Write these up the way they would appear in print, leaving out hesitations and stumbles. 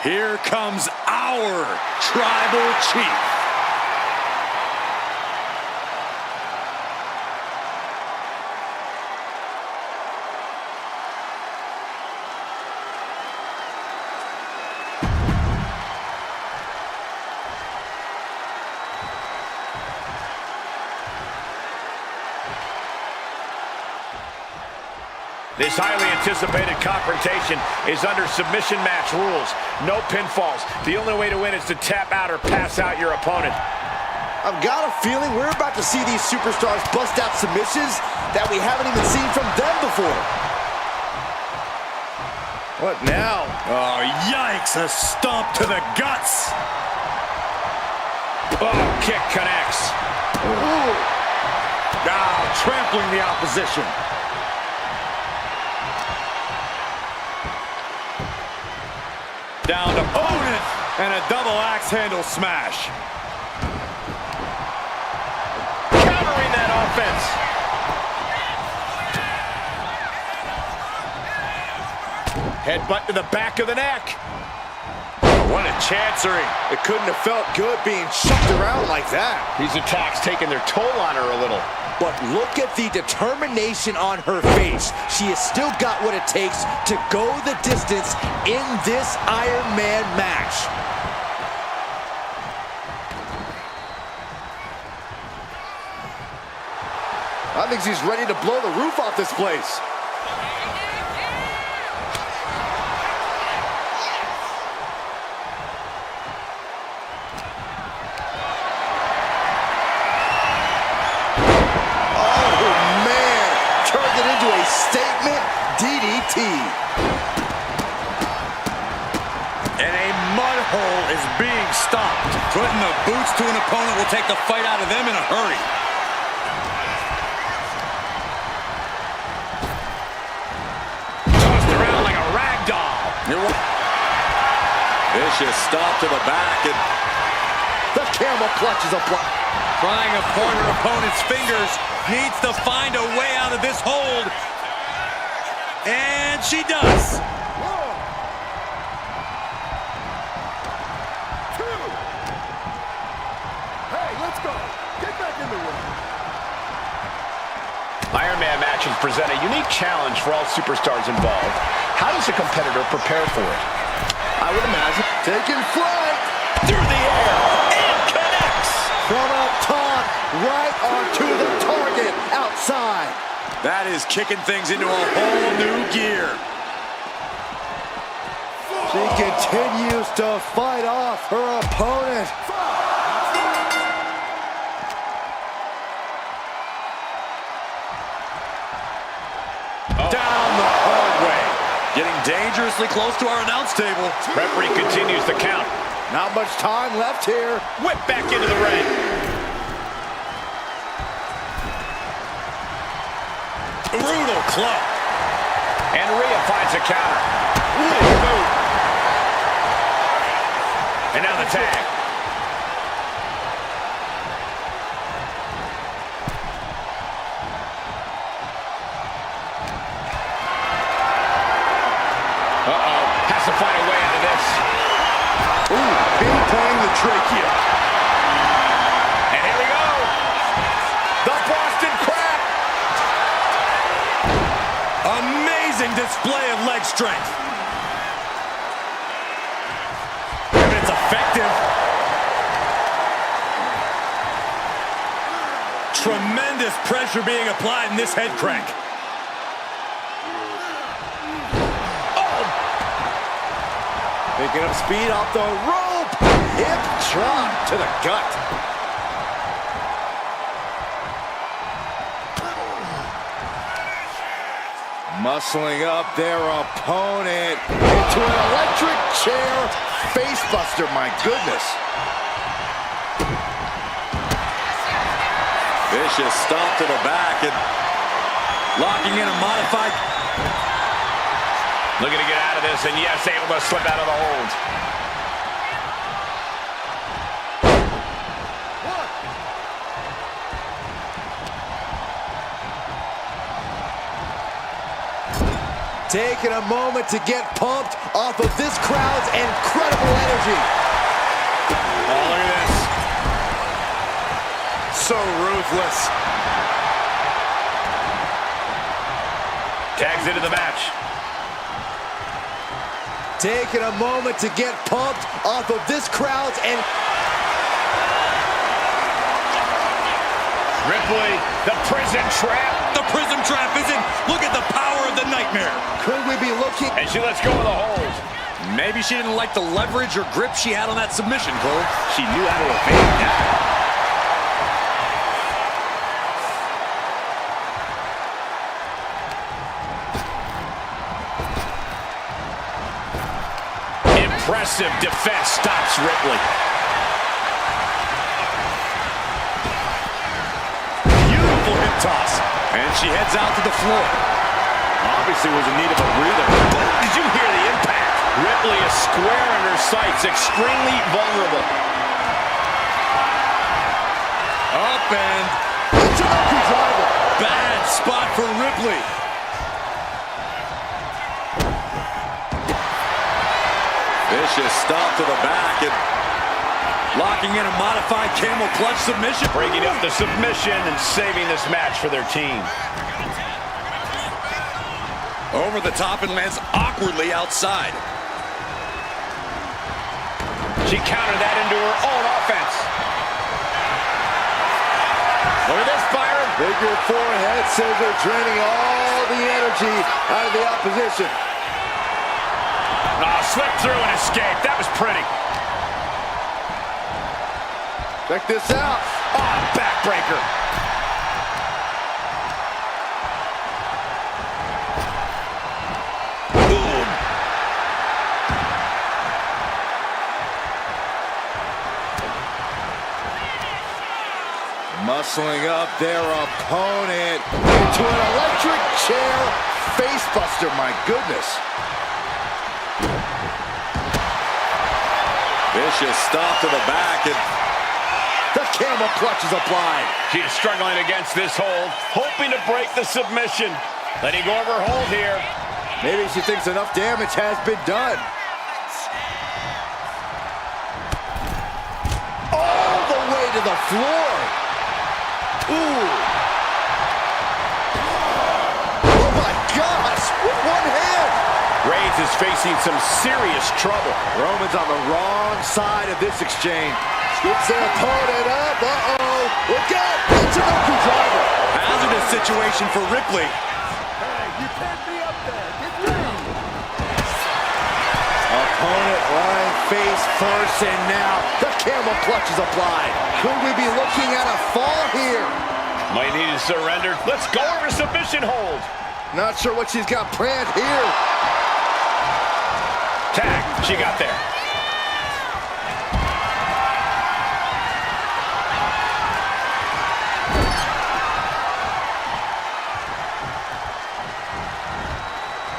Here comes our Tribal Chief. This highly anticipated confrontation is under submission match rules. No pinfalls. The only way to win is to tap out or pass out your opponent. I've got a feeling we're about to see these superstars bust out submissions that we haven't even seen from them before. What now? Oh, yikes! A stomp to the guts. Oh, kick connects. Ooh. Now trampling the opposition. Down to opponent, and a double axe handle smash. Countering that offense. Headbutt to the back of the neck. What a chancery. It couldn't have felt good being shoved around like that. These attacks taking their toll on her a little. But look at the determination on her face. She has still got what it takes to go the distance in this Iron Man match. I think she's ready to blow the roof off this place. Statement DDT. And a mud hole is being stopped. Putting the boots to an opponent will take the fight out of them in a hurry. Tossed around like a rag doll. Vicious stomp to the back, and the camel clutches a block. Trying to point her opponent's fingers, needs to find a way out of this hold. And she does. 1, 2. Hey, let's go. Get back in the ring. Iron Man matches present a unique challenge for all superstars involved. How does a competitor prepare for it? I would imagine taking flight Through the air and connects. from up top, right onto the target outside. That is kicking things into a whole new gear. She continues to fight off her opponent. Down the hard way. Getting dangerously close to our announce table. Referee continues the count. Not much time left here. Whip back into the ring. Brutal club. And Rhea finds a counter. And now the tag. Uh-oh. Has to find a way out of this. Ooh, pinpointing the trachea. And here we go. The Boston Crab. Amazing display of leg strength. And it's effective. Tremendous pressure being applied in this head crank. Picking up speed off the rope. Hip drop to the gut. Muscling up their opponent into an electric chair facebuster, my goodness. Vicious stomp to the back and locking in a modified. Looking to get out of this, and yes, able to slip out of the hold. Taking a moment to get pumped off of this crowd's incredible energy. Oh, look at this. So ruthless. Tags into the match. Taking a moment to get pumped off of this crowd's and Ripley, the prison trap. The prison trap is in. Look at the power of the nightmare. could we be looking? And she lets go of the hold. Maybe she didn't like the leverage or grip she had on that submission, Cole. She knew how to evade that. Impressive defense stops Ripley. Beautiful hip toss. And she heads out to the floor. Obviously was in need of a breather. Did you hear the impact? Ripley is square in her sights, extremely vulnerable. Up and It's a lucky driver. bad spot for Ripley. Vicious stop to the back and locking in a modified camel clutch submission. Breaking up the submission and saving this match for their team. Over the top and lands awkwardly outside. She countered that into her own offense. Look at this, Byron. Figure four head scissor draining all the energy out of the opposition. Oh, slipped through and escaped. That was pretty. Check this out. Oh, backbreaker. Boom. Muscling up their opponent into an electric chair facebuster. My goodness. Vicious stop to the back and The camel clutch is applied. She is struggling against this hold, hoping to break the submission. Letting go of her hold here. Maybe she thinks enough damage has been done. All the way to the floor. Ooh. Oh my gosh, with one hand. Reigns is facing some serious trouble. Roman's on the wrong side of this exchange. Scoops their opponent up. Uh-oh. Look out. It's an open driver. hazardous situation for Ripley. You can't be up there. Get ready. Opponent lying face first, and now the camel clutch is applied. Could we be looking at a fall here? Might need to surrender. Let's go over submission hold. Not sure what she's got planned here. Tag. She got there.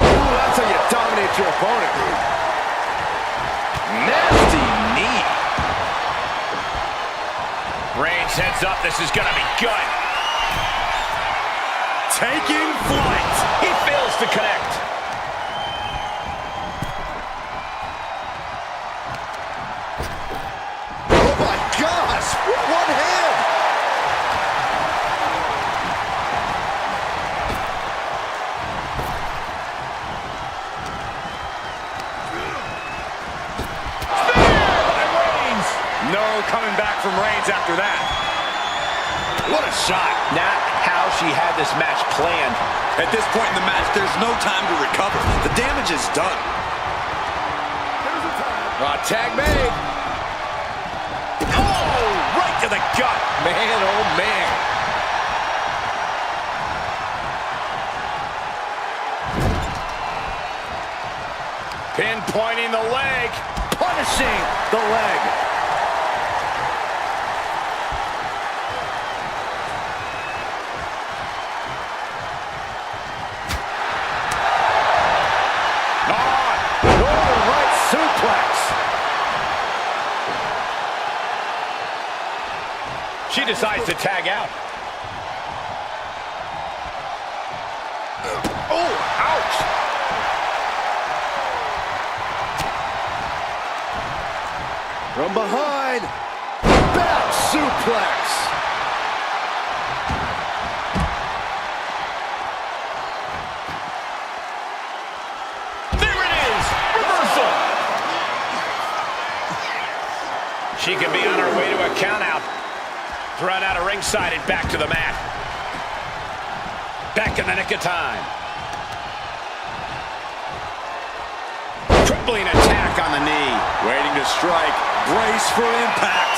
Ooh, that's how you dominate your opponent. Nasty knee. Reigns heads up. This is going to be good. Taking flight. He fails to connect. Oh my gosh, with one hand. No coming back from Reigns after that. What a shot. Not how she had this match planned. At this point in the match, there's no time to recover. The damage is done. Tag made. Oh, right to the gut. Man, oh man. Pinpointing the leg. Punishing the leg. Northern right suplex. She decides to tag out. Oh, ouch. From behind. Back suplex. There it is. Reversal. She could be on her way to a countout. Thrown out of ringside and back to the mat. Back in the nick of time. Tripling attack on the knee. Waiting to strike. Brace for impact.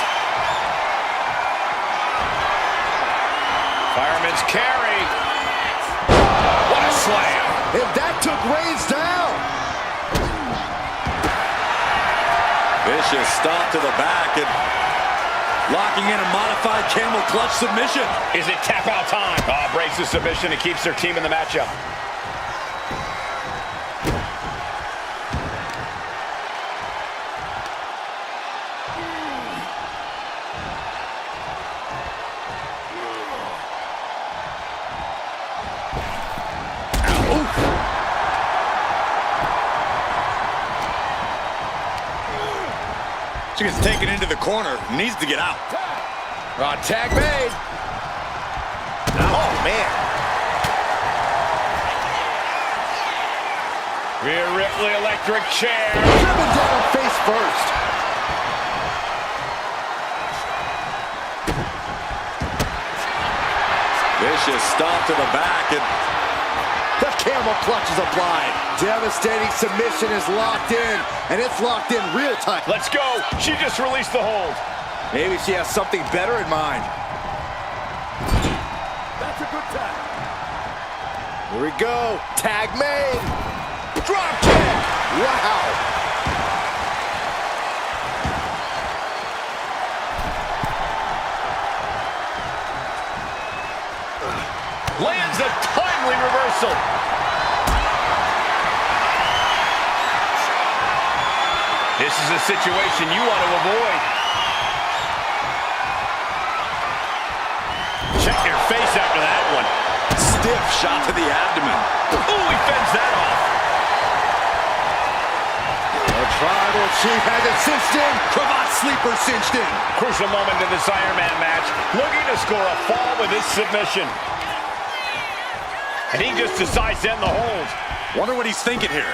Fireman's carry. What a slam. And that took Reigns down. Vicious stop to the back and locking in a modified camel clutch submission. Is it tap out time? Oh, breaks the submission and keeps their team in the matchup. She gets taken into the corner, needs to get out. Tag made. Oh, man. Rhea Ripley electric chair. Driven down face first. Vicious stop to the back and The camel clutch is applied. Devastating submission is locked in, and it's locked in real time. Let's go. She just released the hold. Maybe she has something better in mind. That's a good tag. Here we go. Tag made. Drop kick. Wow. Lands a timely reversal. This is a situation you want to avoid. Check your face after that one. stiff shot to the abdomen. Ooh, he fends that off. The Tribal Chief has it cinched in. Cravat sleeper cinched in. Crucial moment in this Iron Man match. Looking to score a fall with his submission. And he just decides to end the hold. Wonder what he's thinking here.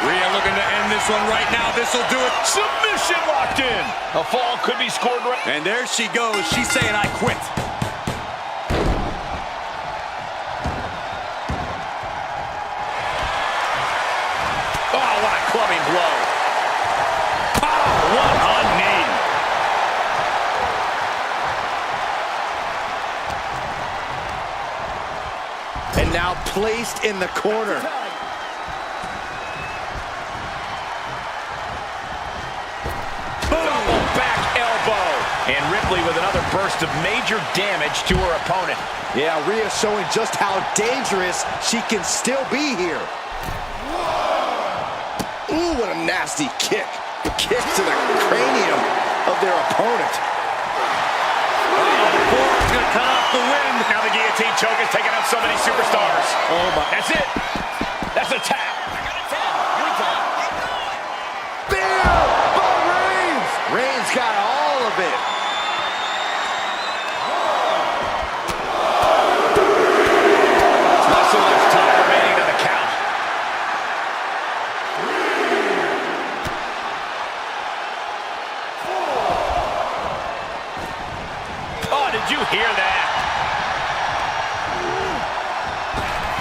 Rhea looking to end this one right now. This'll do it. Submission locked in. A fall could be scored right. And there she goes. She's saying, I quit. Oh, what a clubbing blow. Oh, what a knee. And now placed in the corner. Double back elbow. And Ripley with another burst of major damage to her opponent. Yeah, Rhea showing just how dangerous she can still be here. Ooh, what a nasty kick. Kick to the cranium of their opponent. Forearm's gonna cut off the wind. Now the guillotine choke is taking out so many superstars. Oh my. That's it. That's a tap. Bam! By Reigns! Reigns got all of it. Less and less time remaining on the count. Oh, did you hear that?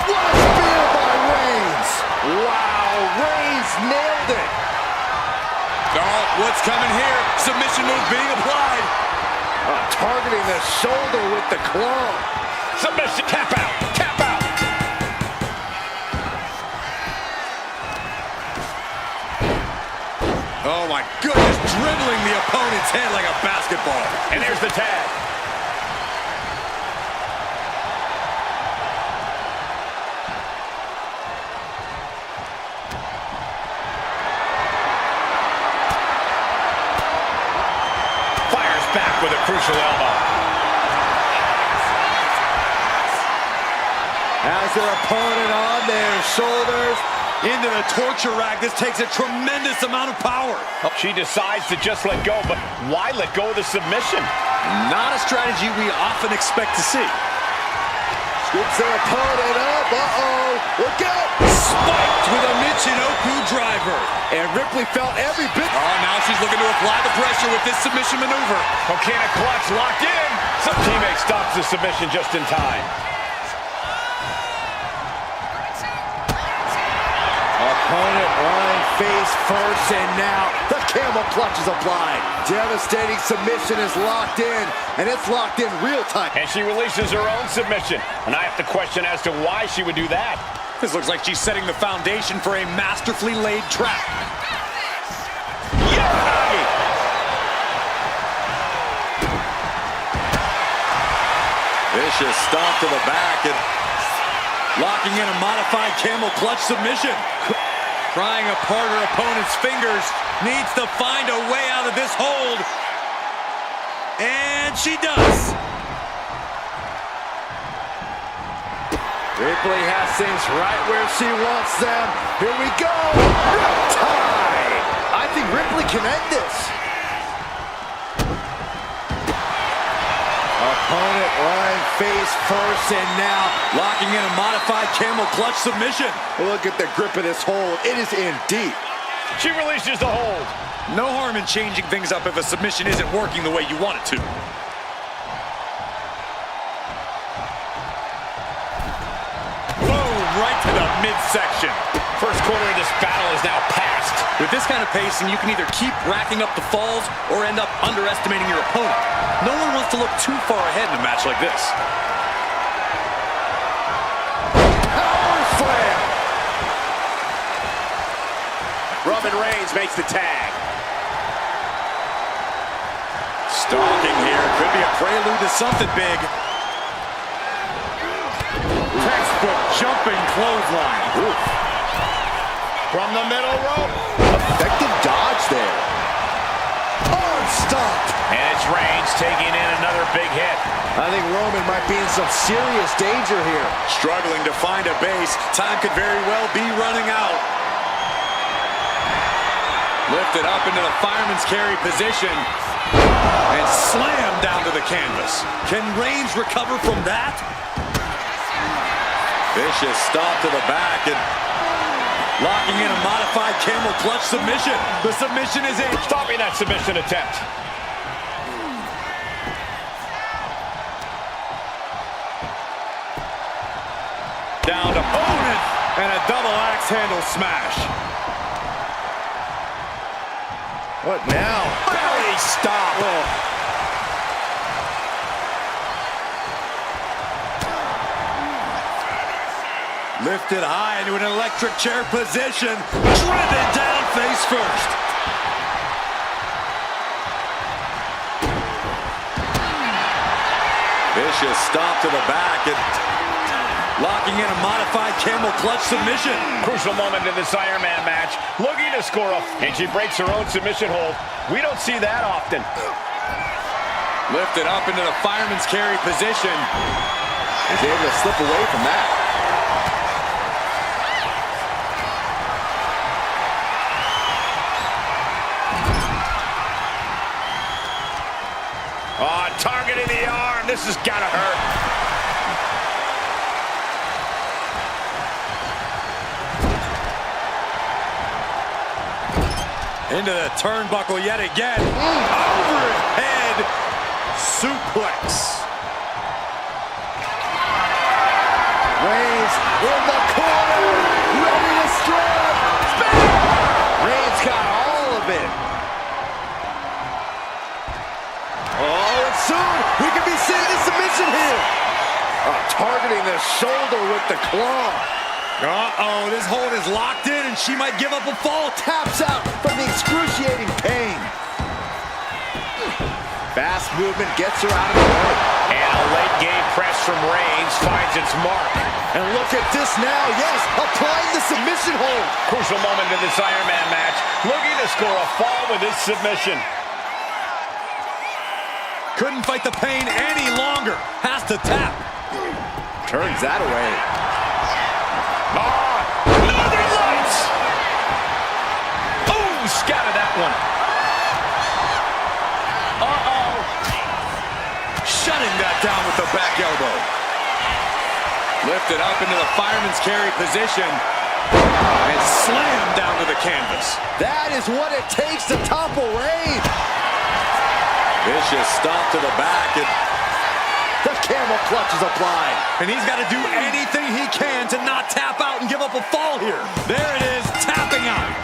What a spear by Reigns! Wow, Reigns nailed it. Oh, what's coming here? Submission move being applied. Targeting the shoulder with the claw. Submission. Tap out. Tap out. Oh my goodness, dribbling the opponent's head like a basketball. And there's the tag. Fires back with a crucial elbow. Has their opponent on their shoulders. Into the torture rack. This takes a tremendous amount of power. She decides to just let go, but why let go of the submission? Not a strategy we often expect to see. Scoops their opponent up. Uh-oh. Look out. Spiked with a Michinoku driver. And Ripley felt every bit. Oh, now she's looking to apply the pressure with this submission maneuver. Okay, a clutch locked in. Some teammate stops the submission just in time. Opponent lying face first, and now the camel clutch is applied. Devastating submission is locked in, and it's locked in real time. And she releases her own submission. And I have to question as to why she would do that. This looks like she's setting the foundation for a masterfully laid trap. Uranagi! Vicious stomp to the back and locking in a modified camel clutch submission. Prying apart her opponent's fingers. Needs to find a way out of this hold. And she does. Ripley has things right where she wants them. Here we go. Riptide. I think Ripley can end this. Opponent lying face first, and now Locking in a modified camel clutch submission. look at the grip of this hold. It is in deep. She releases the hold. No harm in changing things up if a submission isn't working the way you want it to. Boom, right to the midsection. First quarter of this battle is now past. With this kind of pacing, you can either keep racking up the falls or end up underestimating your opponent. No one wants to look too far ahead in a match like this. Power slam. Roman Reigns makes the tag. Stalking here. Could be a prelude to something big. Textbook jumping clothesline. Oof. From the middle rope. Effective dodge there. Arm stomp. And it's Reigns taking in another big hit. I think Roman might be in some serious danger here. Struggling to find a base. Time could very well be running out. Lifted up into the fireman's carry position. And slammed down to the canvas. Can Reigns recover from that? Vicious stomp to the back and locking in a modified camel clutch submission. The submission is in. Stopping that submission attempt. Down to opponent and a double axe handle smash. What now? Belly stop. Lifted high into an electric chair position. Driven down face first. Vicious stomp to the back and locking in a modified camel clutch submission. Crucial moment in this Iron Man match. Looking to score a... And she breaks her own submission hold. We don't see that often. Lifted up into the fireman's carry position. Is able to slip away from that. Oh, targeting the arm. This has got to hurt. Into the turnbuckle yet again. Overhead suplex. Reigns in the corner, ready to strike. Reigns got all of it. Oh, and soon we could be seeing a submission here. Targeting the shoulder with the claw. Uh-oh, this hold is locked in and she might give up a fall. Taps out from the excruciating pain. Fast movement gets her out of the way. And a late game press from Reigns finds its mark. And look at this now, yes, applying the submission hold. Crucial moment in this Iron Man match. Looking to score a fall with this submission. Couldn't fight the pain any longer. Has to tap. Turns that away. Oh, Northern Lights! Oh, scattered that one. Uh-oh. Shutting that down with the back elbow. Lifted up into the fireman's carry position. And slammed down to the canvas. That is what it takes to topple Reigns. Vicious stomp to the back, and the camel clutch is applied. And he's got to do anything he can to not tap out and give up a fall here. There it is, tapping out.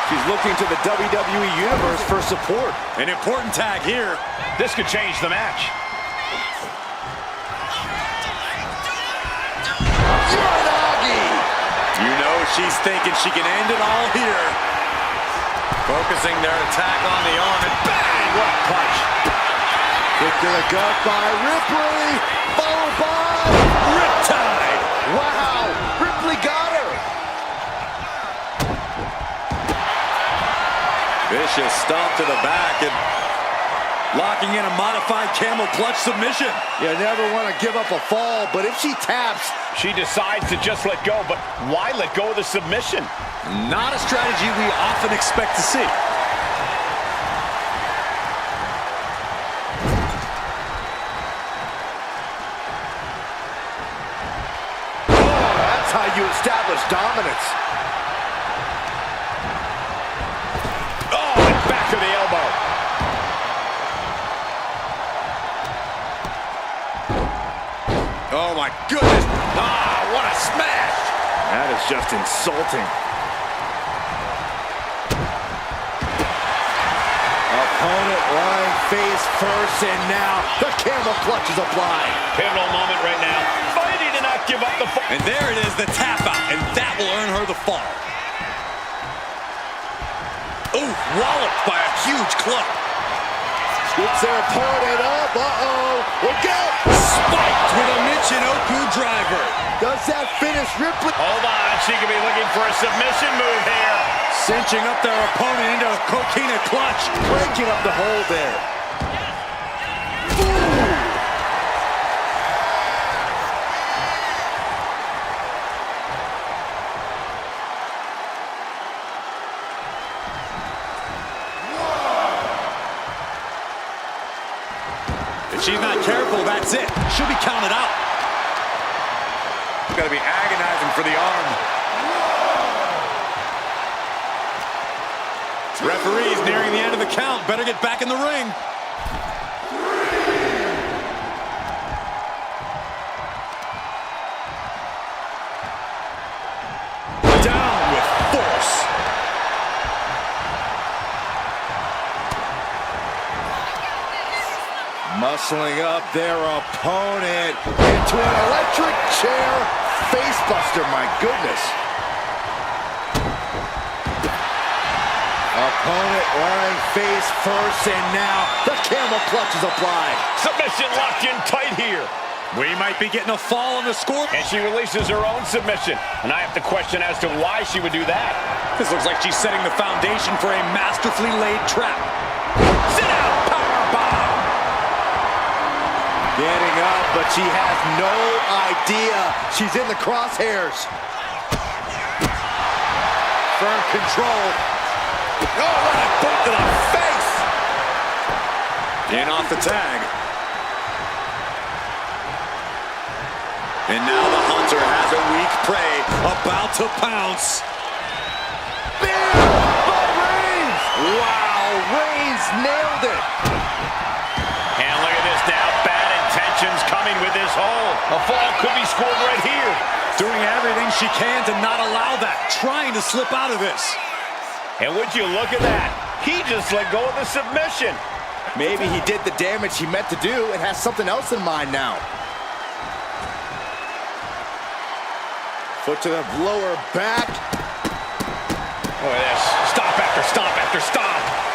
She's looking to the WWE Universe for support. An important tag here. This could change the match. You know she's thinking she can end it all here. Focusing their attack on the arm, and bang! What a punch. Kick to the gut by Ripley, followed by Riptide. Wow, Ripley got her. Vicious stomp to the back, and locking in a modified camel clutch submission. You never want to give up a fall, but if she taps, she decides to just let go, but why let go of the submission? Not a strategy we often expect to see. that's how you establish dominance. Oh, and back to the elbow. Oh my goodness. Ah, what a smash. That is just insulting. Opponent lying face first, and now the camel clutch is applied. Pivotal moment right now. Fighting to not give up the fall. And there it is, the tap out, and that will earn her the fall. Ooh, walloped by a huge club. Gets their opponent up. Uh-oh. Look out. Spiked with a Michinoku driver. Does that finish Ripley? Hold on, she could be looking for a submission move here. Cinching up their opponent into a coquina clutch. Breaking up the hold there. If she's not careful, that's it. She'll be counted out. It's got to be agonizing for the arm. Referee's nearing the end of the count. Better get back in the ring. Down with force. Muscling up their opponent into an electric chair facebuster, my goodness. Opponent lying face first, and now the camel clutch is applied. Submission locked in tight here. We might be getting a fall on the score. And she releases her own submission. And I have to question as to why she would do that. This looks like she's setting the foundation for a masterfully laid trap. Sit down, powerbomb. Getting up, but she has no idea she's in the crosshairs. Firm control. Oh, what a boot to the face! In off the tag. And now the hunter has a weak prey about to pounce. Bam! By Reigns! Wow, Reigns nailed it. And look at this now. Bad intentions coming with this hold. A fall could be scored right here. Doing everything she can to not allow that. Trying to slip out of this. And would you look at that? He just let go of the submission. Maybe he did the damage he meant to do and has something else in mind now. Foot to the lower back. Look at this. Stop after stop after stop.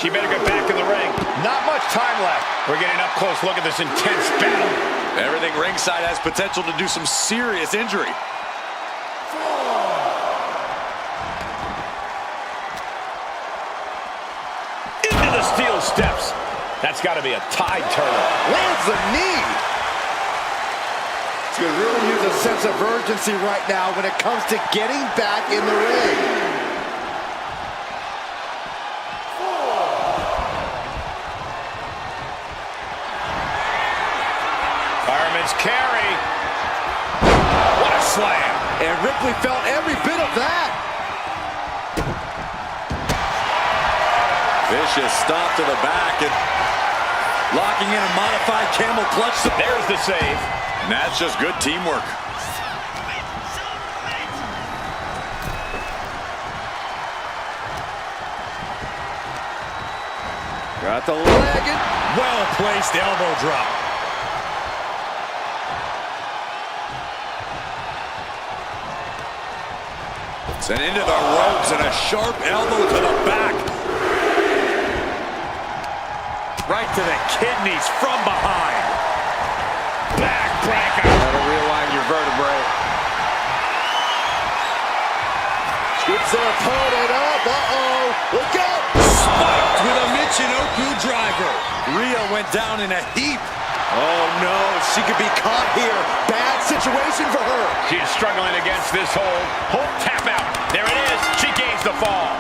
She better get back in the ring. Not much time left. We're getting up close. Look at this intense battle. Everything ringside has potential to do some serious injury. Into the steel steps. That's got to be a tide turner. Lands the knee. He could really use a sense of urgency right now when it comes to getting back in the ring. Fireman's carry. What a slam. And Ripley felt every bit of that. Vicious stop to the back and locking in a modified camel clutch. There's the save. And that's just good teamwork. Got the leg in. Well-placed elbow drop. Sent into the ropes and a sharp elbow to the back. Right to the kidneys from behind. Backbreaker. That'll realign your vertebrae. Scoops their opponent up. Uh-oh. Look out. Spiked with a Michinoku driver. Rhea went down in a heap. Oh, no. She could be caught here. Bad situation for her. She's struggling against this hold. Hold, tap out. There it is. She gains the fall.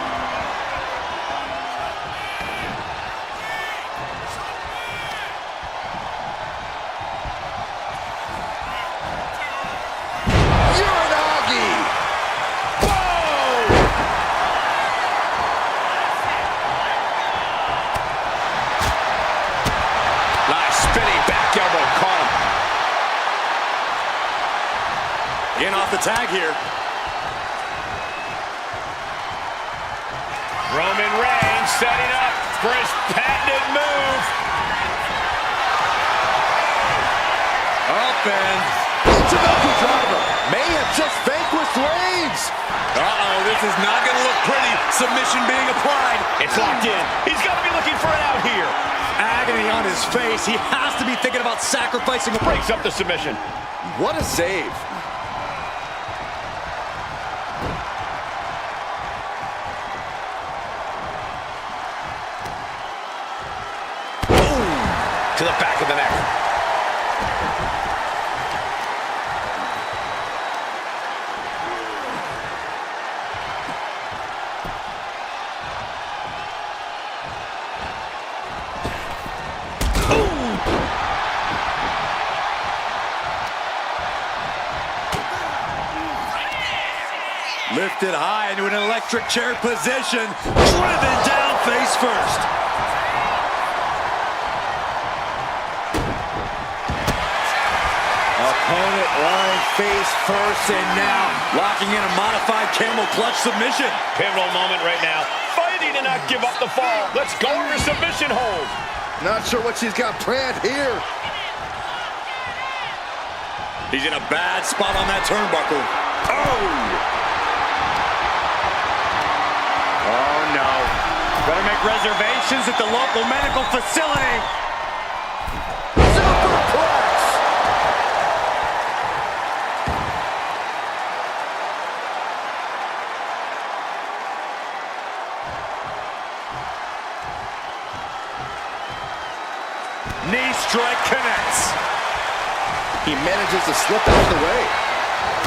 Getting off the tag here. Roman Reigns setting up for his patented move. Up and Michinoku driver may have just vanquished Reigns. Uh-oh, this is not going to look pretty. Submission being applied. It's locked in. He's got to be looking for it out here. Agony on his face. He has to be thinking about sacrificing. Breaks up the submission. What a save. To the back of the neck. Lifted high into an electric chair position. Driven down face first. Opponent lying face first, and now Locking in a modified camel clutch submission. Pivotal moment right now. Fighting to not give up the fall. Let's go to her submission hold. not sure what she's got planned here. He's in a bad spot on that turnbuckle. Oh no. Better make reservations at the local medical facility. Superplex. Knee strike connects. He manages to slip out of the way.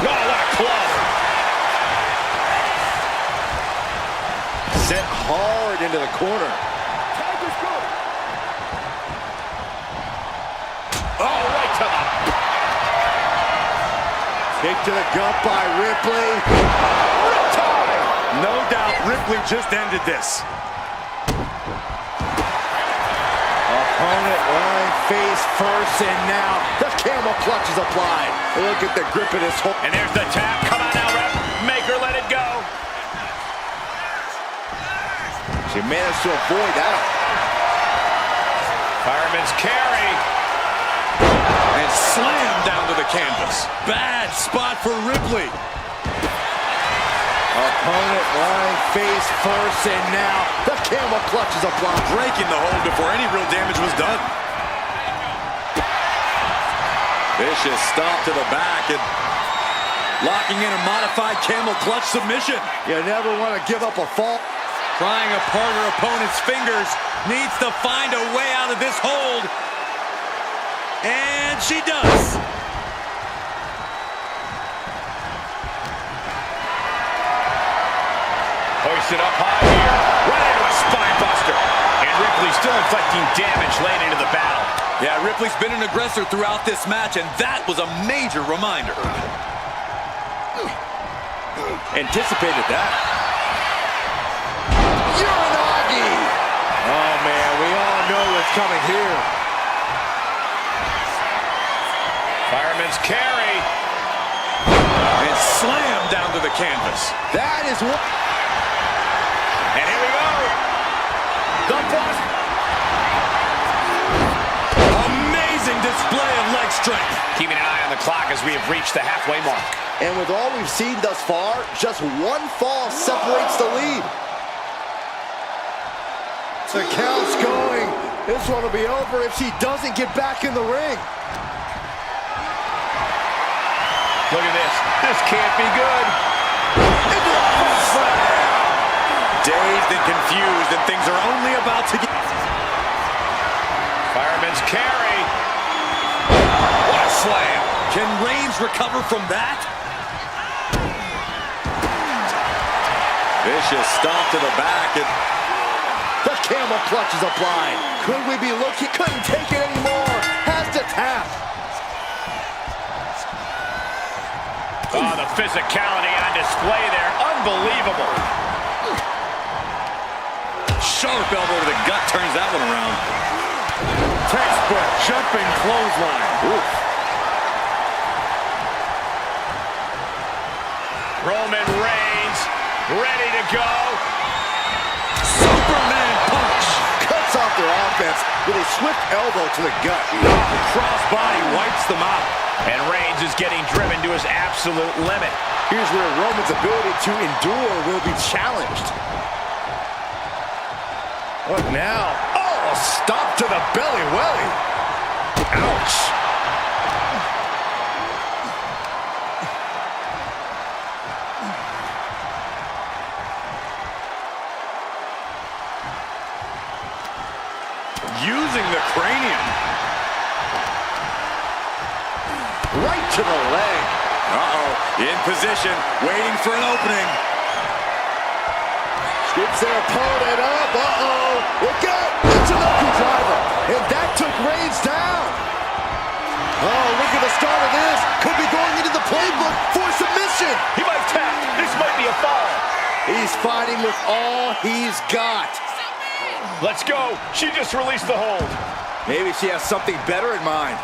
Oh, what a club. Sent hard into the corner. Oh, right to the... Kick to the gut by Ripley. Riptide! No doubt Ripley just ended this. Opponent lying face first, and now the camel clutch is applied. Look at the grip of this hold. And there's the tap. Come on now, ref. Make her let it go. She managed to avoid that. Fireman's carry. And slammed down to the canvas. Bad spot for Ripley. Opponent lying face first, and now the camel clutch is applied. Breaking the hold before any real damage was done. Vicious stomp to the back and locking in a modified camel clutch submission. You never want to give up a fall. Prying apart her opponent's fingers, needs to find a way out of this hold. And she does. Hoisted up high here, right into a spine buster. And Ripley still inflicting damage late into the battle. Yeah, Ripley's been an aggressor throughout this match, and that was a major reminder. Anticipated that. Uranagi! Oh, man, we all know what's coming here. Fireman's carry. And slam down to the canvas. That is what... And here we go. The bust. Amazing display of leg strength. Keeping an eye on the clock as we have reached the halfway mark. And with all we've seen thus far, just one fall separates the lead. The count's going. This one will be over if she doesn't get back in the ring. Look at this. This can't be good. Dazed and confused, and things are only about to get... Fireman's carry. What a slam. Can Reigns recover from that? Vicious stomp to the back, and The camel clutch is applied. Could we be looking? Couldn't take it anymore. Has to tap. Oh, the physicality on display there. Unbelievable. sharp elbow to the gut turns that one around. Textbook jumping clothesline. Oof. Roman Reigns ready to go. Superman punch. Cuts off their offense with a swift elbow to the gut. Crossbody wipes them out. And Reigns is getting driven to his absolute limit. Here's where Roman's ability to endure will be challenged. What now? Oh, stop to the belly welly. Ouch. Using the cranium. Right to the leg. Uh-oh, in position, waiting for an opening. Skips their opponent up. Uh-oh. Look out. It's an knuckle driver. And that took Reigns down. Oh, look at the start of this. Could be going into the playbook for submission. He might tap. This might be a fall. He's fighting with all he's got. Let's go. She just released the hold. Maybe she has something better in mind.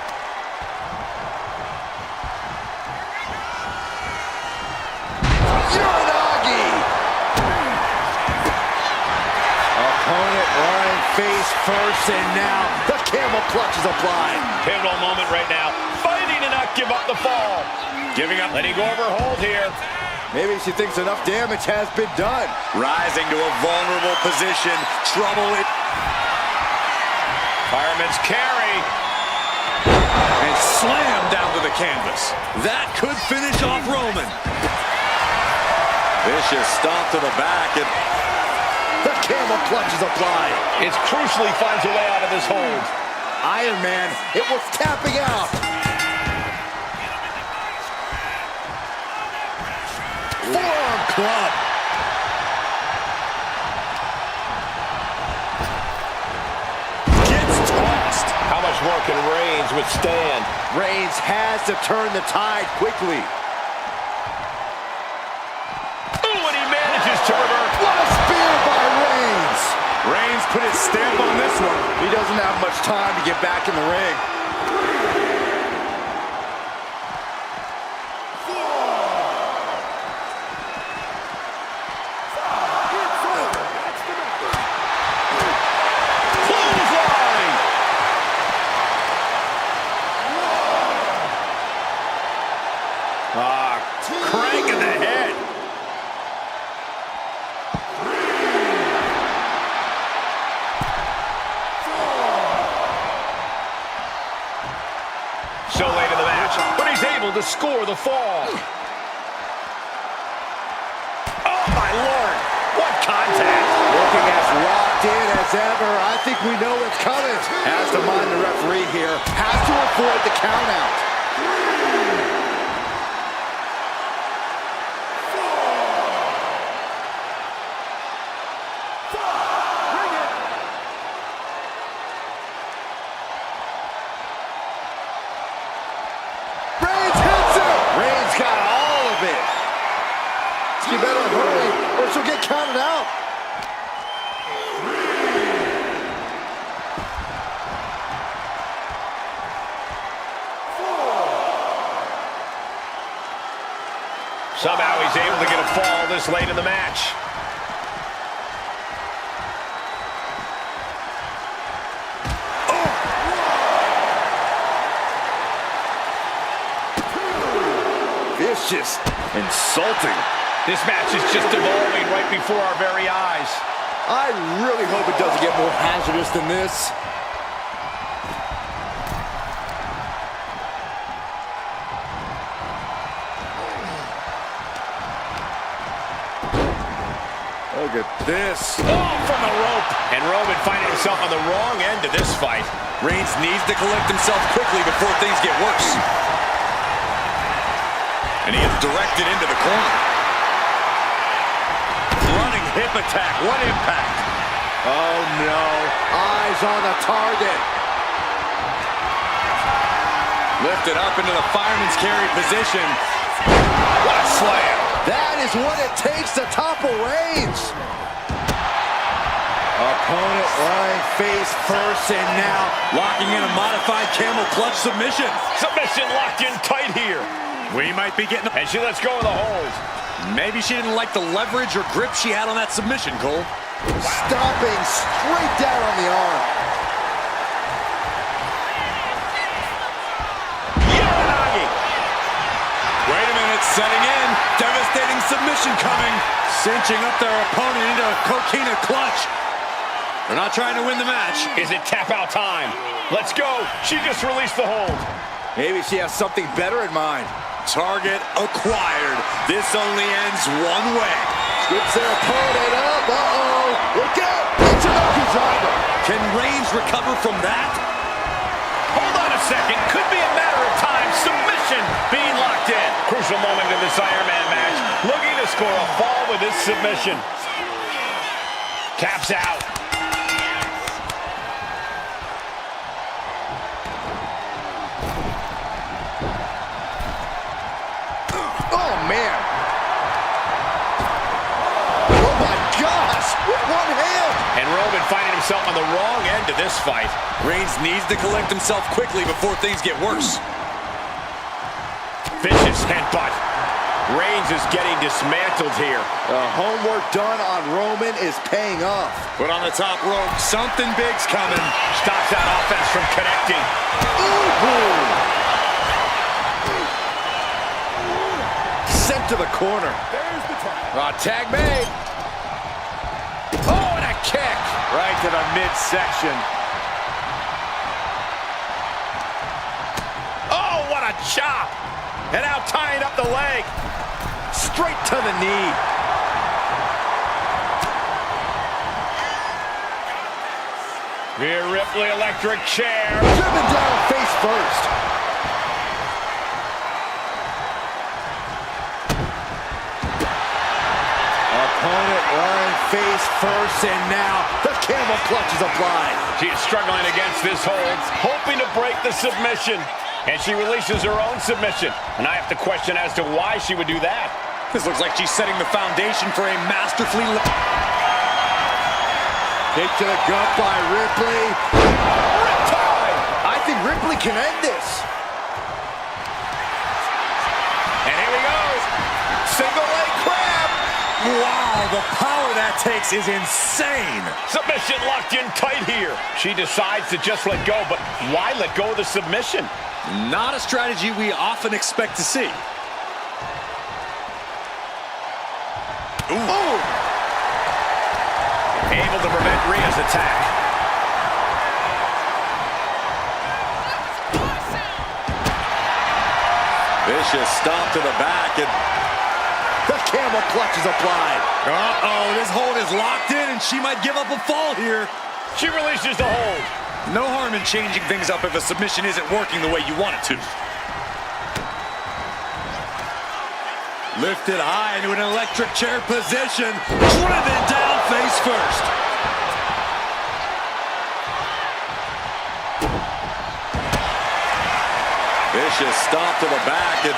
Uranagi! Opponent lying face first, and now the camel clutch is applied. Pivotal moment right now. Fighting to not give up the fall. Giving up. Letting go of her hold here. Maybe she thinks enough damage has been done. Rising to a vulnerable position. Trouble it. Fireman's carry. And slam down to the canvas. That could finish off Roman. Vicious stomp to the back, and The camel clutch is applied. It crucially finds a way out of this hold. Iron Man, it was tapping out. Forearm club. gets tossed. How much more can Reigns withstand? Reigns has to turn the tide quickly. Ooh, and he manages to revert. What a spear by Reigns. Reigns put his stamp on this one. He doesn't have much time to get back in the ring. Clothesline. Crank in the head. So late in the match, He's able to score the fall. Oh, my Lord. What contact. Looking as locked in as ever. I think we know it's coming. Has to mind the referee here. Has to avoid the count out. Reigns hits it. Reigns got all of it. You better hurry or she'll get counted out. Somehow he's able to get a fall this late in the match. Vicious. Insulting. This match is just evolving right before our very eyes. I really hope it doesn't get more hazardous than this. Look at this. Oh, from the rope. And Roman finding himself on the wrong end of this fight. Reigns needs to collect himself quickly before things get worse. And he is directed into the corner. Running hip attack. What impact. Oh, no. Eyes on the target. Lifted up into the fireman's carry position. What a slam. That is what it takes to topple Reigns. Opponent lying face first, and now locking in a modified camel clutch submission. Submission locked in tight here. We might be getting... And she lets go of the hold. Maybe she didn't like the leverage or grip she had on that submission, Cole. Stomping straight down on the arm. Wait a minute, setting in. Devastating submission coming. Cinching up their opponent into a coquina clutch. They're not trying to win the match. Is it tap out time? Let's go. She just released the hold. Maybe she has something better in mind. Target acquired. This only ends one way. Slips their opponent up. Uh-oh. Look out. It's an Oki driver. Can Reigns recover from that? Hold on a second. Could be a matter of time. Submission being locked in. Crucial moment in this Iron Man match. Looking to score a fall with this submission. Taps out. Oh, man. Oh, my gosh. With one hand. And Roman finding himself on the wrong end of this fight. Reigns needs to collect himself quickly before things get worse. Vicious headbutt. Reigns is getting dismantled here. The homework done on Roman is paying off. Put on the top rope. Something big's coming. Stops that offense from connecting. Ooh. Sent to the corner. There's the tag. Tag made. Oh, and a kick. Right to the midsection. Oh, what a chop. And now tying up the leg. Straight to the knee. Rhea Ripley, electric chair. Driven down face first. Opponent lying face first, and now the camel clutch is applied. She is struggling against this hold, hoping to break the submission. And she releases her own submission. And I have to question as to why she would do that. This looks like she's setting the foundation for a masterfully... Kick to the gut by Ripley. Riptide! I think Ripley can end this. And here we go. Single leg crab. Wow, the power that takes is insane. Submission locked in tight here. She decides to just let go, but why let go of the submission? Not a strategy we often expect to see. Ooh. Able to prevent Rhea's attack. Vicious stomp to the back, and the camel clutch is applied. uh-oh, this hold is locked in, and she might give up a fall here. She releases the hold. No harm in changing things up if a submission isn't working the way you want it to. Lifted high into an electric chair position, driven down face first. Vicious stomp to the back, and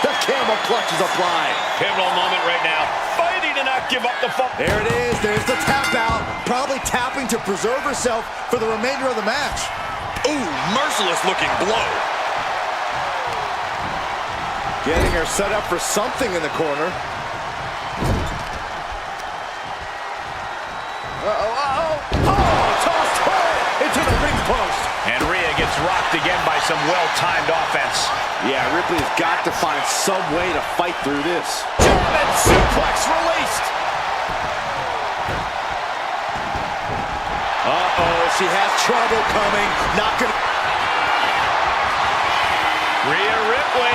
the camel clutch is applied. Pivotal moment right now. Fighting to not give up the fall. There it is. There's the tap out. Probably tapping to preserve herself for the remainder of the match. ooh, merciless looking blow. Getting her set up for something in the corner. Tossed her into the ring post. And Rhea gets rocked again by some well-timed offense. Yeah, Ripley's got to find some way to fight through this. German suplex released. She has trouble coming. Not gonna. Rhea Ripley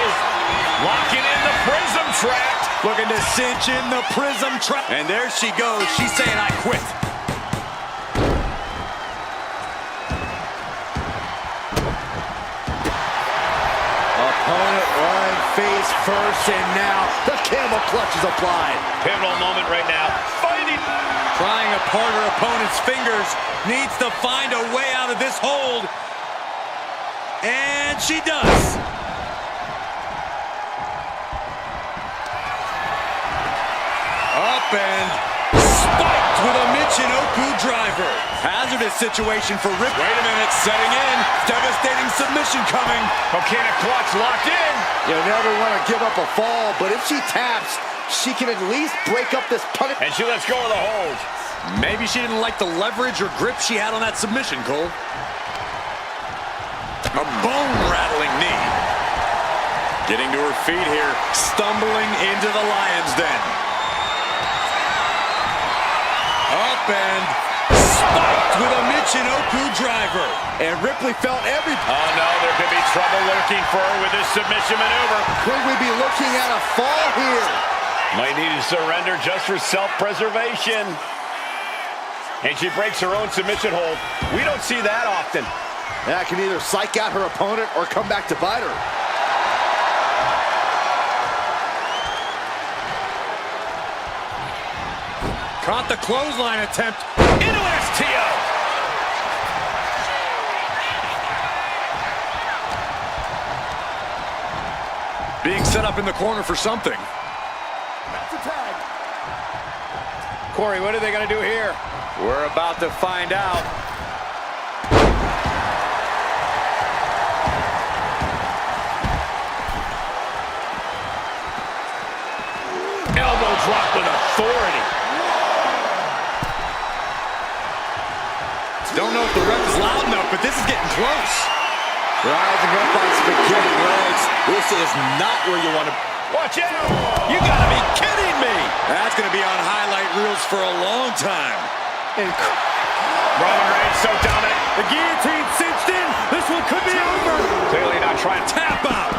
locking in the prism trap. Looking to cinch in the prism trap. And there she goes. She's saying, I quit. Opponent running face first, and now the camel clutch is applied. Pivotal moment right now. Fighting. Prying apart her opponent's fingers. Needs to find a way out of this hold. And she does. Up and spiked with a Michinoku driver. Hazardous situation for Rip. Wait a minute, setting in. Devastating submission coming. Coquina clutch locked in. You never want to give up a fall, but if she taps, she can at least break up this punishment. And she lets go of the hold. Maybe she didn't like the leverage or grip she had on that submission, Cole. A bone-rattling knee. Getting to her feet here, stumbling into the lion's den. Up and spiked with a Michinoku driver. And Ripley felt every... Oh no, there could be trouble lurking for her with this submission maneuver. Could we be looking at a fall here? Might need to surrender just for self-preservation. And she breaks her own submission hold. We don't see that often. That can either psych out her opponent or come back to bite her. Caught the clothesline attempt. Into an STO. Being set up in the corner for something. That's a tag. Corey, what are they going to do here? We're about to find out. Elbow drop with authority. Don't know if the ref is loud enough, but this is getting close. Rising up on spaghetti legs. This is not where you want to... Watch out! You gotta be kidding me! That's going to be on highlight reels for a long time. Roman Reigns so dominant. The guillotine cinched in. This one could be over. Clearly not trying to Tap out.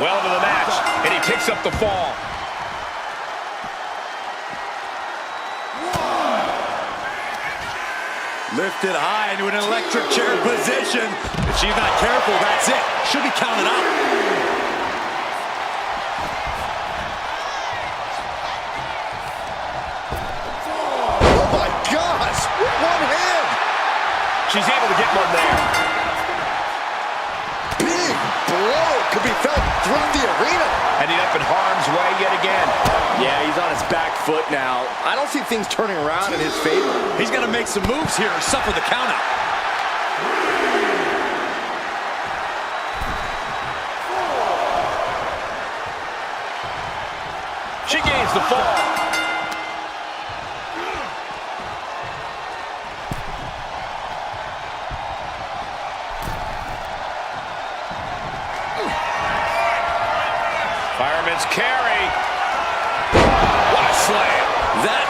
well into the match, and he picks up the fall. Lifted high into an electric chair position. If she's not careful, that's it. Should be counted out. Oh my gosh! With one hand! She's able to get one there. Big blow could be felt throughout the arena. Ending up in harm's way yet again. Yeah, he's on his back foot now. I don't see things turning around in his favor. He's got to make some moves here or suffer the countout. She gains the fall. Fireman's carry. What a slam. That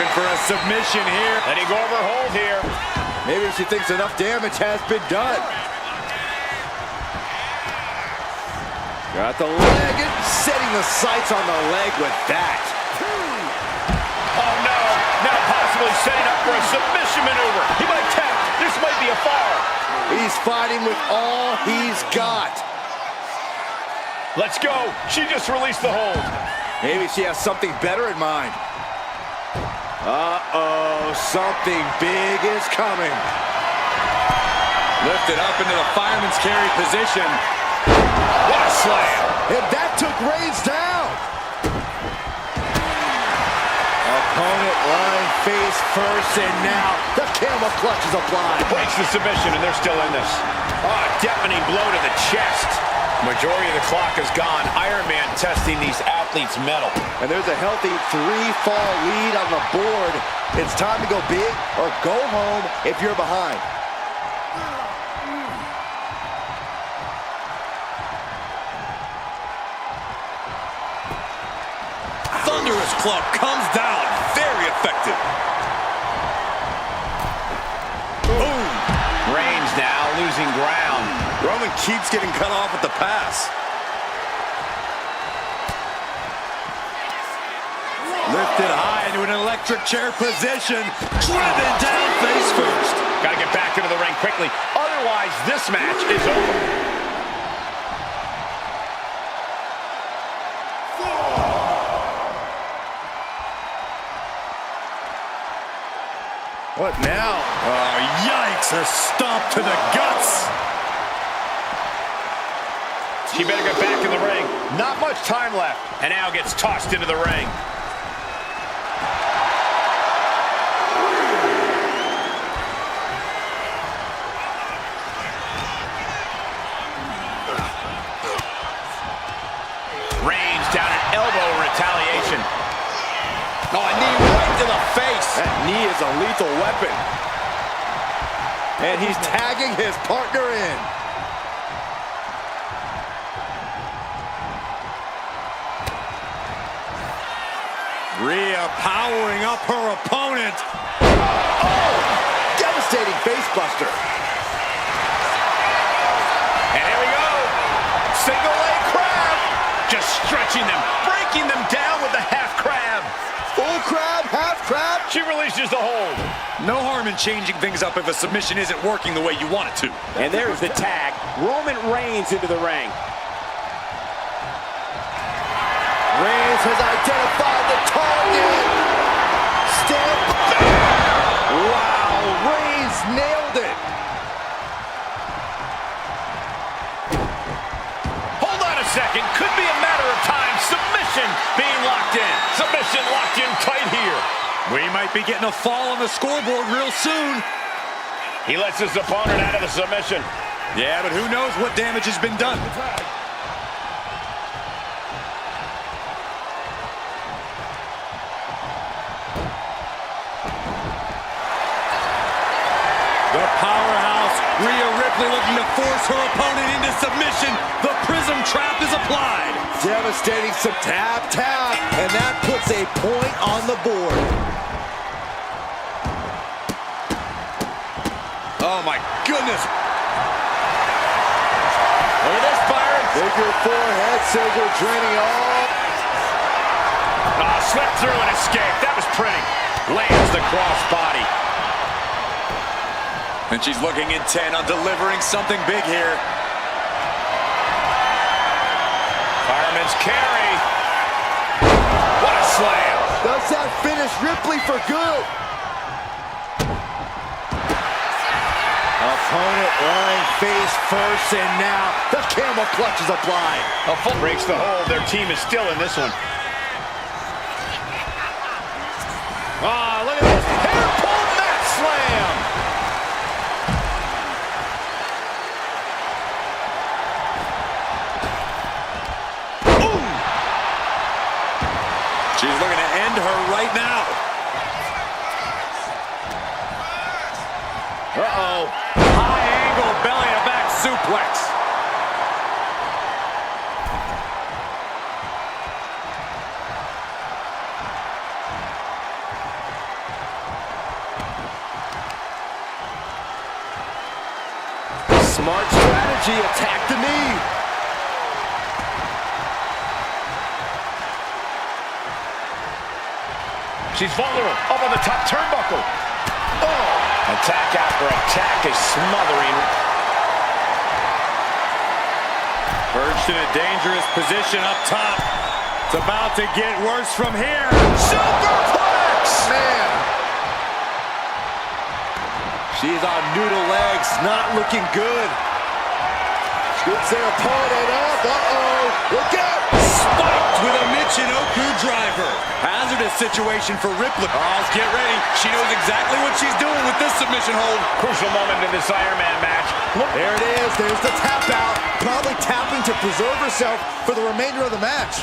Looking for a submission here. Letting go of her hold here. Maybe she thinks enough damage has been done. Got the leg and setting the sights on the leg with that. Oh no, now possibly setting up for a submission maneuver. He might tap, this might be a fall. He's fighting with all he's got. Let's go, she just released the hold. Maybe she has something better in mind. Uh-oh, something big is coming. Lifted up into the fireman's carry position. What a slam. And that took Reigns down. Opponent lying face first, and now the camel clutch is applied. Breaks the submission, and they're still in this. Oh, deafening blow to the chest. Majority of the clock is gone. Iron Man testing these athletes' mettle. And there's a healthy 3-fall lead on the board. It's time to go big or go home if you're behind. Thunderous club comes down. Very effective. Boom. Reigns now losing ground. Roman keeps getting cut off at the pass. Lifted high into an electric chair position. Driven down face first. Got to get back into the ring quickly. Otherwise, this match is over. What now? Oh, yikes. A stomp to the guts. She better get back in the ring. Not much time left. And now gets tossed into the ring. Reigns down an elbow in retaliation. Oh, a knee right to the face. That knee is a lethal weapon. And he's tagging his partner in. Rhea powering up her opponent. Oh, devastating face buster. And here we go. Single leg crab. Just stretching them, breaking them down with the half crab. Full crab, half crab. She releases the hold. No harm in changing things up if a submission isn't working the way you want it to. And there's the tag. Roman Reigns into the ring. Reigns has identified the target. Stamp. Wow, Reigns nailed it. Hold on a second. Could be a matter of time. Submission being locked in. Submission locked in tight here. We might be getting a fall on the scoreboard real soon. He lets his opponent out of the submission. Yeah, but who knows what damage has been done. The powerhouse, Rhea Ripley, looking to force her opponent into submission. The prism trap is applied. Devastating some tap, and that puts a point on the board. Oh my goodness. Look at this, Byron. Figure 4 head scissor draining all. Oh, slipped through and escaped. That was pretty. Lands the cross body. And she's looking intent on delivering something big here. Fireman's carry. What a slam. Does that finish Ripley for good? Opponent lying face first, and now the camel clutch is applied. A full breaks the hold. Their team is still in this one. Ah, look at this. Hair pull mat slam. Boom. She's looking to end her right now. Uh-oh. High angle belly to back suplex. Smart strategy, attack the knee. She's vulnerable, up on the top turnbuckle. Oh! Attack after attack is smothering. Perched in a dangerous position up top. It's about to get worse from here. Superplex! Man! She's on noodle legs, not looking good. Scoops their opponent up. Uh-oh. Look out! Spiked with a Michinoku driver. Hazardous situation for Ripley. Oh, get ready. She knows exactly what she's doing with this submission hold. Crucial moment in this Iron Man match. Look, there it is. There's the tap out. Probably tapping to preserve herself for the remainder of the match.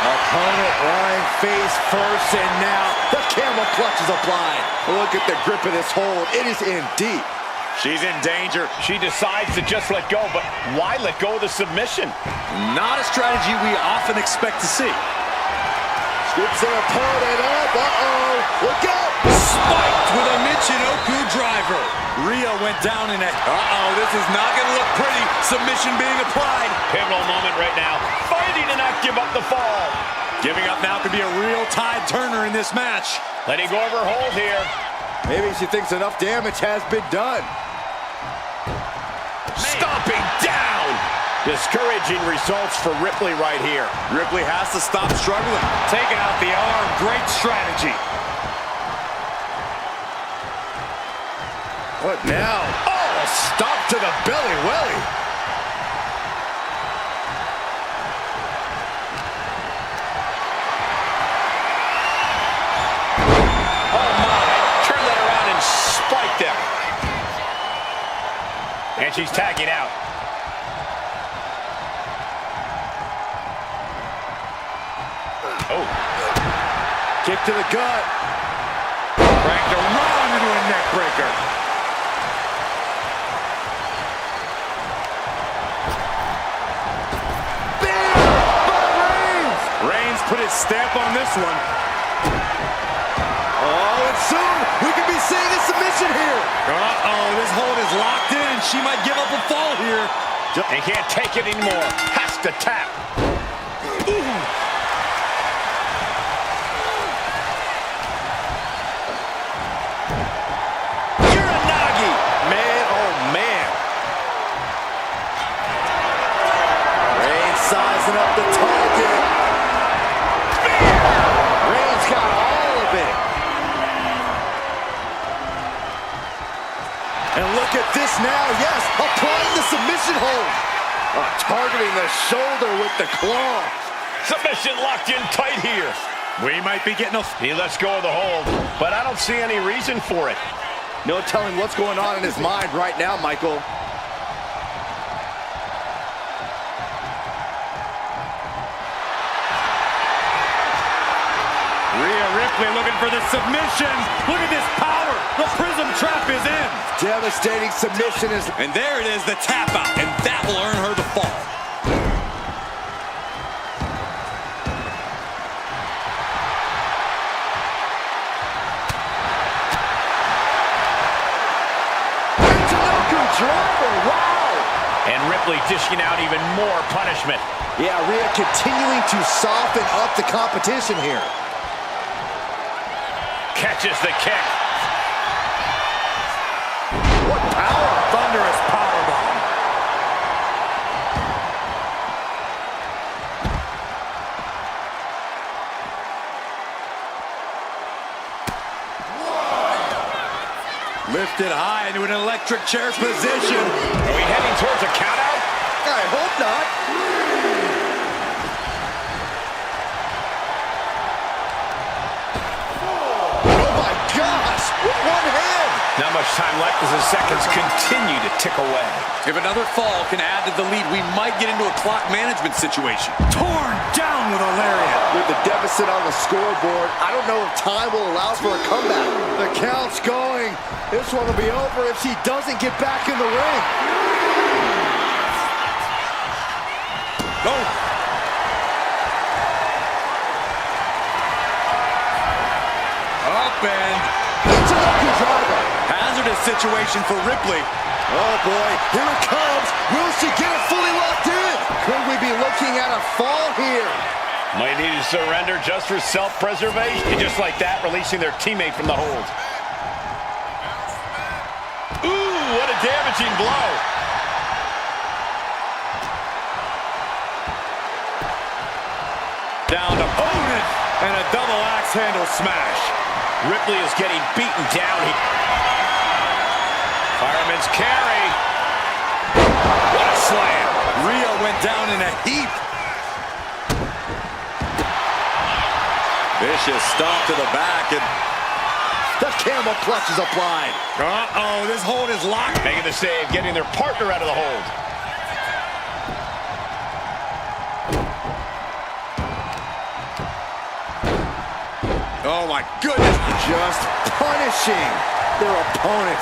Opponent lying face first, and now the camel clutch is applied. Look at the grip of this hold. It is in deep. She's in danger. She decides to just let go, but why let go of the submission? Not a strategy we often expect to see. Scoops their opponent up. Uh-oh. Look out. Spiked with a Michinoku driver. Rhea went down in it. Uh-oh, this is not going to look pretty. Submission being applied. Pivotal moment right now. Fighting to not give up the fall. Giving up now could be a real tide turner in this match. Letting go of her hold here. Maybe she thinks enough damage has been done. Stomping down. Discouraging results for Ripley right here. Ripley has to stop struggling. Taking out the arm. Great strategy. What now? Oh, stop to the belly welly. Oh my, turn that around and spike them. And she's tagging out. Oh. Kick to the gut. Cranked around into a neck breaker. Reigns put his stamp on this one. Oh, and soon we could be seeing a submission here. Uh-oh, this hold is locked in. She might give up a fall here. And can't take it anymore. Has to tap. Uranagi. Man, oh man. Reigns sizing up the target. Reigns got all of it. And look at this now, yes, applying the submission hold. Targeting the shoulder with the claw. Submission locked in tight here. We might be getting a... He lets go of the hold, but I don't see any reason for it. No telling what's going on in his mind right now, Michael. Rhea Ripley looking for the submission. Look at this power. The prism trap is in. Devastating submission is... And there it is, the tap out. And that will earn her the fall. Driver, wow! And Ripley dishing out even more punishment. Yeah, Rhea continuing to soften up the competition here. Catches the kick. What power! Thunderous powerbomb. Lifted high into an electric chair position. Are we heading towards a countout? I hope not. Oh my gosh! With one hand! Not much time left as the seconds continue to tick away. If another fall can add to the lead, we might get into a clock management situation. Torn down with a lariat. With the deficit on the scoreboard, I don't know if time will allow for a comeback. The count's going. This one will be over if she doesn't get back in the ring. Oh. Up and It's a knuckle driver. hazardous situation for Ripley. Oh boy, here it comes. Will she get it fully locked in? Could we be looking at a fall here? Might need to surrender just for self-preservation. And just like that, releasing their teammate from the hold. Ooh, what a damaging blow. Down opponent and a double axe handle smash. Ripley is getting beaten down here. Fireman's carry. What a slam. Rhea went down in a heap. Vicious stomp to the back, and The camel clutch is applied. uh-oh, this hold is locked. Making the save, getting their partner out of the hold. Oh my goodness. Just punishing their opponent.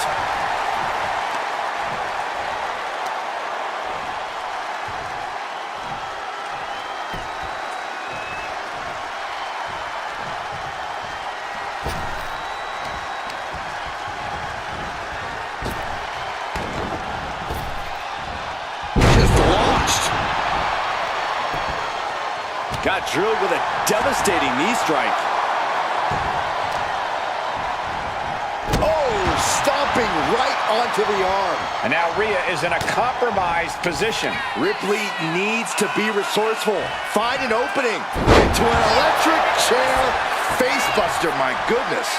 Just launched. Got drilled with a devastating knee strike. Oh, stomping right onto the arm. And now Rhea is in a compromised position. Ripley needs to be resourceful. Find an opening into an electric chair facebuster. My goodness.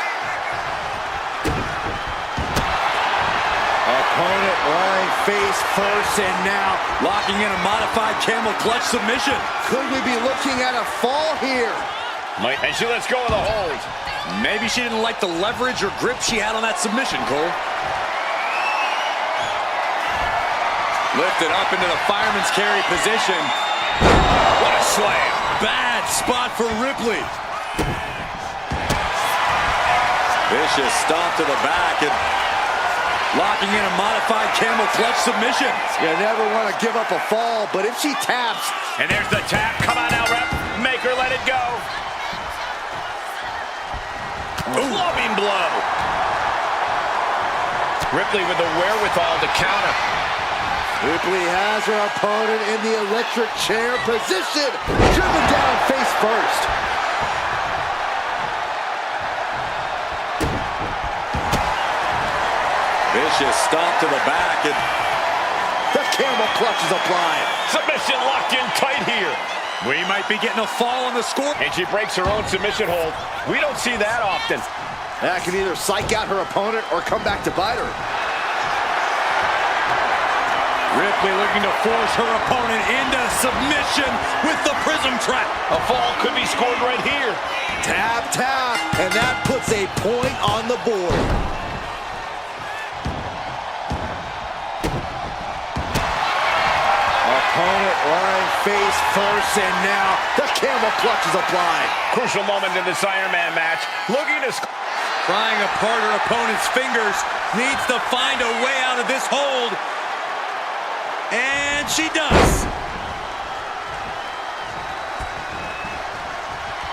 Opponent lying face first, and now locking in a modified camel clutch submission. Could we be looking at a fall here? And she lets go of the hold. Maybe she didn't like the leverage or grip she had on that submission, Cole. Lifted up into the fireman's carry position. What a slam. Bad spot for Ripley. Vicious stomp to the back, and locking in a modified camel clutch submission. You never want to give up a fall, but if she taps, And there's the tap. Come on now, ref. Make her let it go. Clubbing blow. Ripley with the wherewithal to counter. Ripley has her opponent in the electric chair position. Driven down face first. Vicious stomp to the back, and The camel clutch is applied. Submission locked in tight here. we might be getting a fall on the score. And she breaks her own submission hold. We don't see that often. That can either psych out her opponent or come back to bite her. Ripley looking to force her opponent into submission with the prism trap. A fall could be scored right here. Tap, tap, and that puts a point on the board. Opponent lying face first, and now the camel clutch is applied. Crucial moment in this Iron Man match. Looking to score. Prying apart her opponent's fingers, needs to find a way out of this hold. And she does.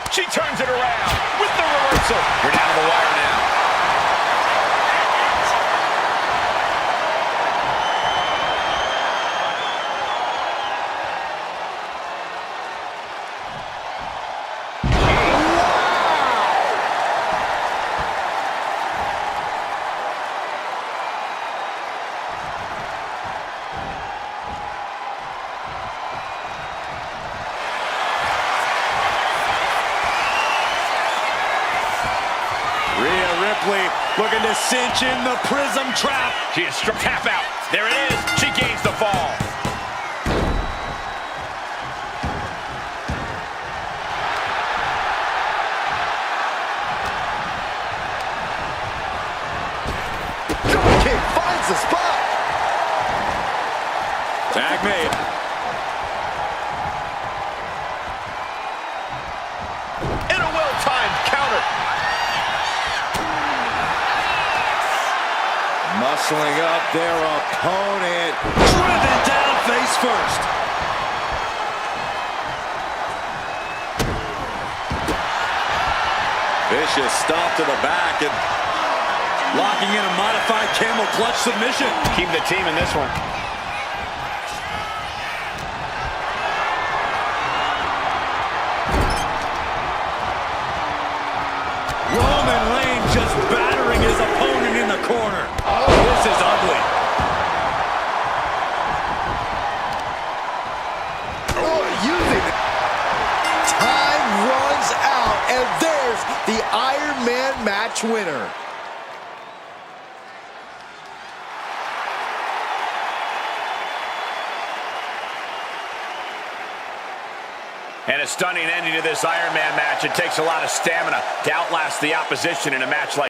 She turns it around with the reversal. We're down to the wire now. Rhea Ripley looking to cinch in the prism trap. She is struck half out. There it is. She gains the fall. Drop kick finds the spot. Tag made. In a well-timed counter. Muscling up their opponent. Driven down face first. Vicious stomp to the back and locking in a modified camel clutch submission. Keep the team in this one. Roman Reigns just battering his opponent in the corner. Oh, this is ugly. Using it. Time runs out, and there's the Iron Man match winner. And a stunning ending to this Iron Man match. It takes a lot of stamina to outlast the opposition in a match like